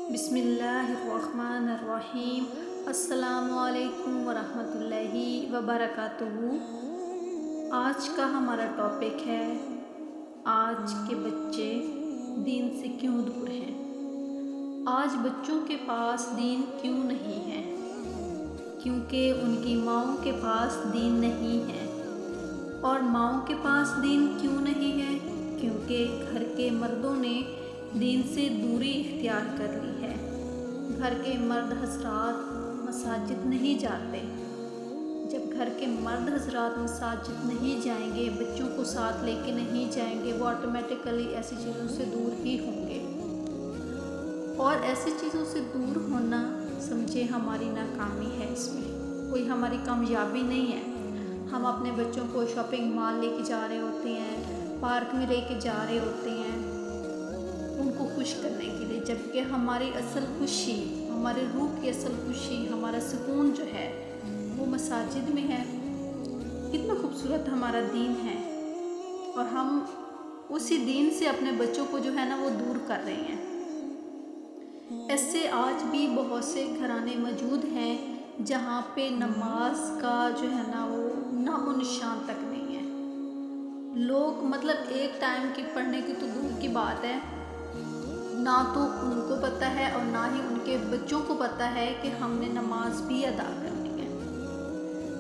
बिस्मिल्लाहिर्रहमानिर्रहीम। अस्सलामु अलैकुम वरहमतुल्लाहि वबरकातुहू। आज का हमारा टॉपिक है, आज के बच्चे दीन से क्यों दूर हैं। आज बच्चों के पास दीन क्यों नहीं है? क्योंकि उनकी माँओं के पास दीन नहीं है। और माँओं के पास दीन क्यों नहीं है? क्योंकि घर के मर्दों ने दीन से दूरी इख्तियार कर ली है। घर के मर्द हज़रात मसाजिद नहीं जाते। जब घर के मर्द हज़रात मसाजिद नहीं जाएंगे, बच्चों को साथ लेके नहीं जाएंगे, वो ऑटोमेटिकली ऐसी चीज़ों से दूर ही होंगे। और ऐसी चीज़ों से दूर होना समझे हमारी नाकामी है, इसमें कोई हमारी कामयाबी नहीं है। हम अपने बच्चों को शॉपिंग मॉल लेके जा रहे होते हैं, पार्क में लेके जा रहे होते हैं उनको खुश करने के लिए, जबकि हमारी असल खुशी, हमारे रूह की असल खुशी, हमारा सुकून जो है वो मसाजिद में है। कितना खूबसूरत हमारा दीन है और हम उसी दीन से अपने बच्चों को जो है ना वो दूर कर रहे हैं। ऐसे आज भी बहुत से घराने मौजूद हैं जहाँ पे नमाज का जो है ना वो नामो निशान तक नहीं है। लोग मतलब एक टाइम की पढ़ने की तो दूर की बात है, ना तो उनको पता है और ना ही उनके बच्चों को पता है कि हमने नमाज भी अदा करनी है।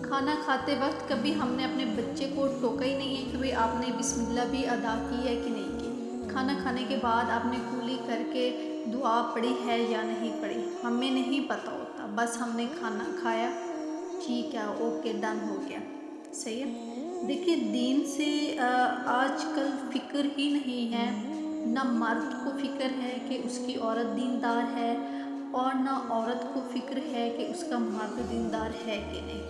खाना खाते वक्त कभी हमने अपने बच्चे को टोका ही नहीं है कि भाई आपने बिस्मिल्लाह भी अदा की है कि नहीं की। खाना खाने के बाद आपने कुली करके दुआ पढ़ी है या नहीं पढ़ी, हमें नहीं पता होता। बस हमने खाना खाया, ठीक है, ओके, डन हो गया, सही है। देखिए, दीन से आजकल फ़िक्र ही नहीं है। ना मर्द को फ़िक्र है कि उसकी औरत दीनदार है और ना औरत को फ़िक्र है कि उसका मर्द दीनदार है कि नहीं।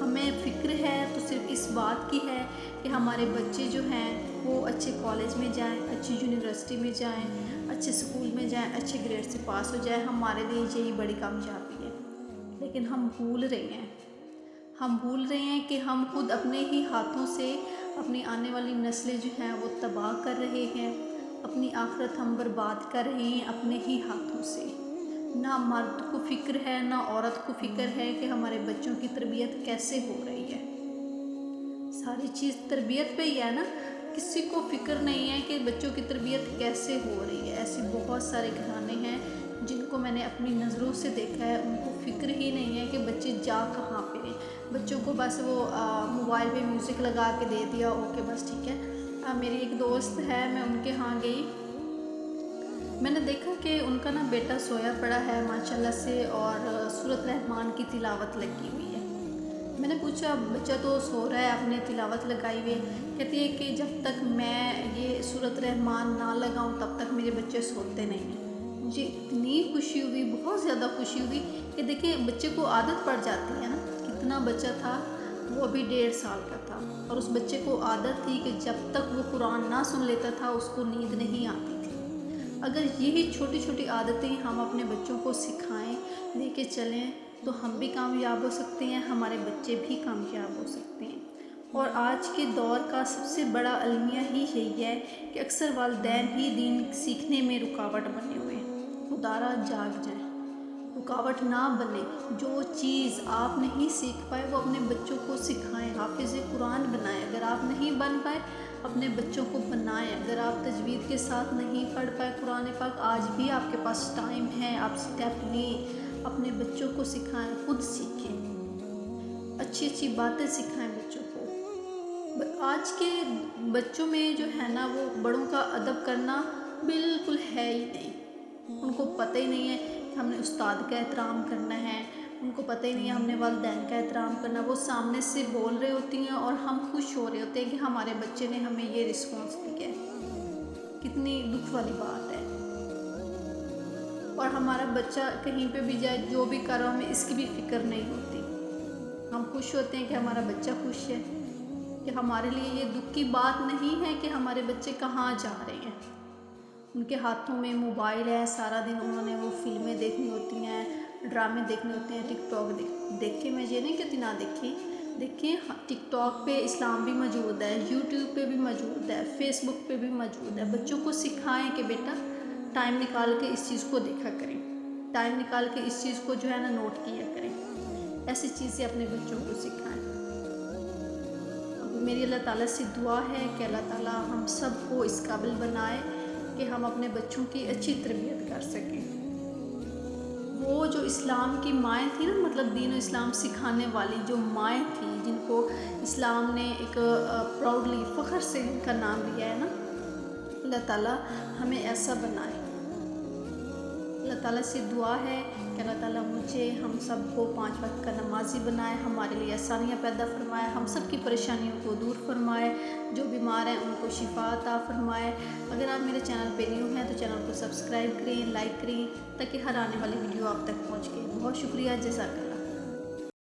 हमें फ़िक्र है तो सिर्फ इस बात की है कि हमारे बच्चे जो हैं वो अच्छे कॉलेज में जाएं, अच्छी यूनिवर्सिटी में जाएं, अच्छे स्कूल में जाएं, अच्छे ग्रेड से पास हो जाएं। हमारे लिए यही बड़ी कामयाबी है। लेकिन हम भूल रहे हैं कि हम खुद अपने ही हाथों से अपनी आने वाली नस्लें जो हैं वो तबाह कर रहे हैं। अपनी आखिरत हम बर्बाद कर रहे हैं अपने ही हाथों से। ना मर्द को फ़िक्र है ना औरत को फ़िक्र है कि हमारे बच्चों की तरबियत कैसे हो रही है। सारी चीज़ तरबियत पे ही है ना। किसी को फ़िक्र नहीं है कि बच्चों की तरबियत कैसे हो रही है। ऐसे बहुत सारे घराने हैं जिनको मैंने अपनी नज़रों से देखा है, उनको फ़िक्र ही नहीं है कि बच्चे जा कहाँ पे हैं। बच्चों को बस वो मोबाइल पे म्यूज़िक लगा के दे दिया, ओके बस ठीक है। मेरी एक दोस्त है, मैं उनके यहाँ गई, मैंने देखा कि उनका ना बेटा सोया पड़ा है माशाल्लाह से और सूरत रहमान की तिलावत लगी हुई है। मैंने पूछा, बच्चा तो सो रहा है, आपने तिलावत लगाई हुई है? कहती है कि जब तक मैं ये सूरत रहमान ना लगाऊं तब तक मेरे बच्चे सोते नहीं हैं। मुझे इतनी खुशी हुई, बहुत ज़्यादा खुशी हुई कि देखिए बच्चे को आदत पड़ जाती है ना। कितना बच्चा था, वो अभी 1.5 साल का था और उस बच्चे को आदत थी कि जब तक वो कुरान ना सुन लेता था उसको नींद नहीं आती थी। अगर यही छोटी छोटी आदतें हम अपने बच्चों को सिखाएं, लेके चलें, तो हम भी कामयाब हो सकते हैं, हमारे बच्चे भी कामयाब हो सकते हैं। और आज के दौर का सबसे बड़ा अलमिया ही यही है कि अक्सर वालिदैन ही दीन सीखने में रुकावट बने हुए हैं। खुदारा जाग जाएं, रुकावट ना बने। जो चीज़ आप नहीं सीख पाए वो अपने बच्चों को सिखाएं, हाफिज़ कुरान बनाएं। अगर आप नहीं बन पाए अपने बच्चों को बनाएं। अगर आप तजवीद के साथ नहीं पढ़ पाए कुरान पाक, आज भी आपके पास टाइम है, आप स्टेप लें, अपने बच्चों को सिखाएं, खुद सीखें, अच्छी अच्छी बातें सिखाएं बच्चों को। आज के बच्चों में जो है ना वो बड़ों का अदब करना बिल्कुल है ही नहीं। उनको पता ही नहीं है कि हमने उस्ताद का एहतराम करना है, उनको पता ही नहीं है हमने वालिदैन का एहतराम करना। वो सामने से बोल रहे होती हैं और हम खुश हो रहे होते हैं कि हमारे बच्चे ने हमें ये रिस्पॉन्स दिया है। कितनी दुख वाली बात है। और हमारा बच्चा कहीं पे भी जाए, जो भी कर रहा हो, हमें इसकी भी फ़िक्र नहीं होती। हम खुश होते हैं कि हमारा बच्चा खुश है, कि हमारे लिए ये दुख की बात नहीं है कि हमारे बच्चे कहाँ जा रहे हैं। उनके हाथों में मोबाइल है, सारा दिन उन्होंने वो फिल्में देखनी होती हैं, ड्रामे देखने होते हैं, टिकटॉक देखे। मैं ये नहीं कहती ना देखिए टिकटॉक पे इस्लाम भी मौजूद है, यूट्यूब पे भी मौजूद है, फेसबुक पे भी मौजूद है। बच्चों को सिखाएं कि बेटा ٹائم نکال کے اس چیز کو دیکھا کریں، ٹائم نکال کے اس چیز کو جو ہے نا نوٹ کیا کریں، ایسی چیزیں اپنے بچوں کو سکھائیں۔ میری اللہ تعالیٰ سے دعا ہے کہ اللہ تعالیٰ ہم سب کو اس قابل بنائے کہ ہم اپنے بچوں کی اچھی تربیت کر سکیں۔ وہ جو اسلام کی مائیں تھی نا، مطلب دین و اسلام سکھانے والی جو مائیں تھیں، جن کو اسلام نے ایک پراؤڈلی فخر سے ان کا نام لیا ہے نا، اللہ تعالیٰ ہمیں ایسا بنائے۔ اللہ تعالیٰ سے دعا ہے کہ اللہ تعالیٰ مجھے ہم سب کو 5 وقت کا نمازی بنائے، ہمارے لیے آسانیاں پیدا فرمائے، ہم سب کی پریشانیوں کو دور فرمائے، جو بیمار ہیں ان کو شفا عطا فرمائے۔ اگر آپ میرے چینل پہ نیو ہیں تو چینل کو سبسکرائب کریں، لائک کریں، تاکہ ہر آنے والی ویڈیو آپ تک پہنچ کے۔ بہت شکریہ، جزاک اللہ۔